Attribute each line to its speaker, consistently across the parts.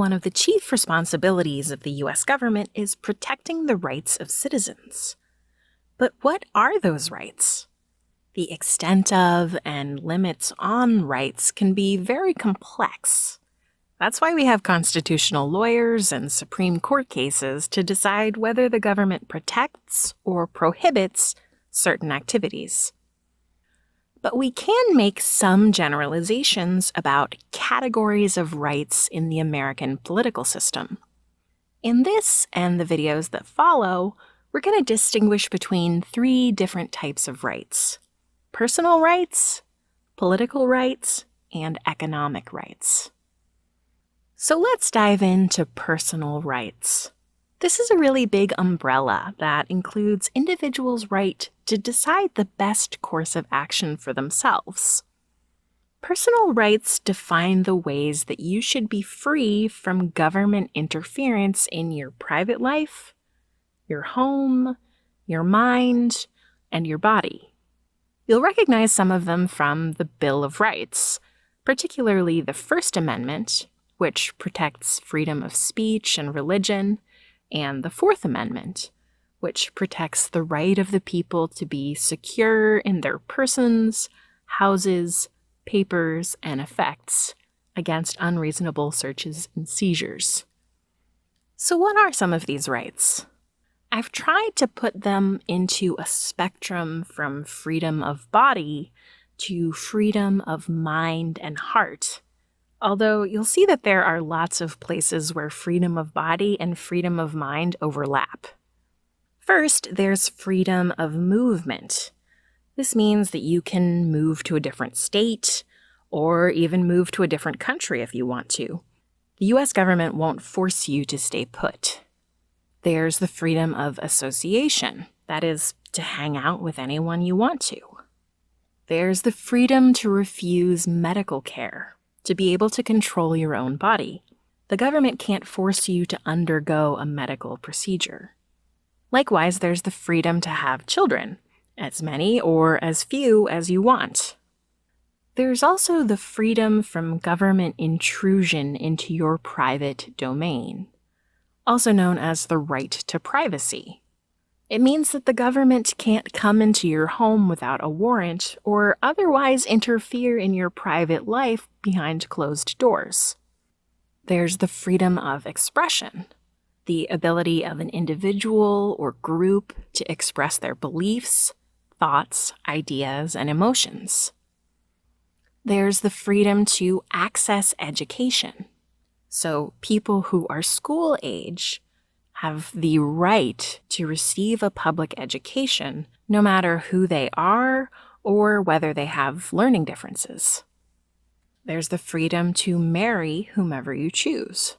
Speaker 1: one of the chief responsibilities of the U.S. government is protecting the rights of citizens. But what are those rights? The extent of and limits on rights can be very complex. That's why we have constitutional lawyers and Supreme Court cases to decide whether the government protects or prohibits certain activities. But we can make some generalizations about categories of rights in the American political system. In this and the videos that follow, we're going to distinguish between 3 different types of rights: personal rights, political rights, and economic rights. So let's dive into personal rights. This is a really big umbrella that includes individuals' right to decide the best course of action for themselves. Personal rights define the ways that you should be free from government interference in your private life, your home, your mind, and your body. You'll recognize some of them from the Bill of Rights, particularly the First Amendment, which protects freedom of speech and religion, and the Fourth Amendment, which protects the right of the people to be secure in their persons, houses, papers, and effects against unreasonable searches and seizures. So what are some of these rights? I've tried to put them into a spectrum from freedom of body to freedom of mind and heart, although you'll see that there are lots of places where freedom of body and freedom of mind overlap. First, there's freedom of movement. This means that you can move to a different state, or even move to a different country if you want to. The U.S. government won't force you to stay put. There's the freedom of association, that is, to hang out with anyone you want to. There's the freedom to refuse medical care, to be able to control your own body. The government can't force you to undergo a medical procedure. Likewise, there's the freedom to have children, as many or as few as you want. There's also the freedom from government intrusion into your private domain, also known as the right to privacy. It means that the government can't come into your home without a warrant or otherwise interfere in your private life behind closed doors. There's the freedom of expression, the ability of an individual or group to express their beliefs, thoughts, ideas, and emotions. There's the freedom to access education. So people who are school age have the right to receive a public education, no matter who they are or whether they have learning differences. There's the freedom to marry whomever you choose.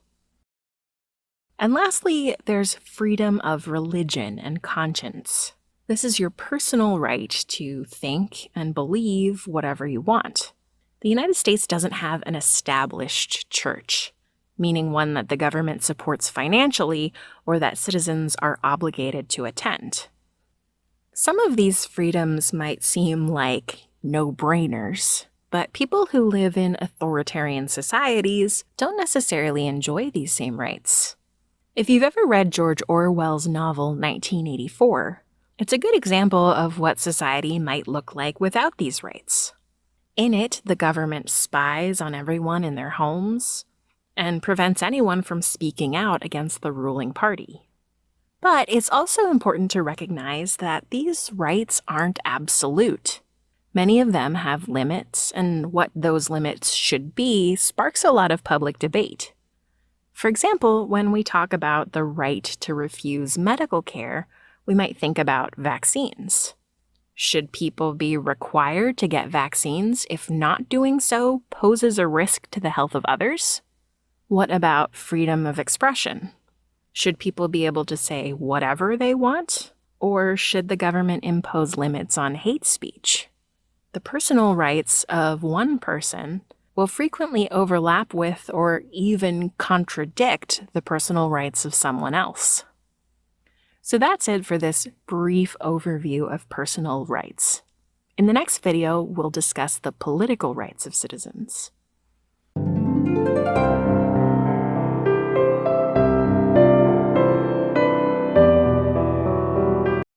Speaker 1: And lastly, there's freedom of religion and conscience. This is your personal right to think and believe whatever you want. The United States doesn't have an established church, meaning one that the government supports financially or that citizens are obligated to attend. Some of these freedoms might seem like no-brainers, but people who live in authoritarian societies don't necessarily enjoy these same rights. If you've ever read George Orwell's novel 1984, it's a good example of what society might look like without these rights. In it, the government spies on everyone in their homes and prevents anyone from speaking out against the ruling party. But it's also important to recognize that these rights aren't absolute. Many of them have limits, and what those limits should be sparks a lot of public debate. For example, when we talk about the right to refuse medical care, we might think about vaccines. Should people be required to get vaccines if not doing so poses a risk to the health of others? What about freedom of expression? Should people be able to say whatever they want? Or should the government impose limits on hate speech? The personal rights of one person will frequently overlap with or even contradict the personal rights of someone else. So that's it for this brief overview of personal rights. In the next video, we'll discuss the political rights of citizens.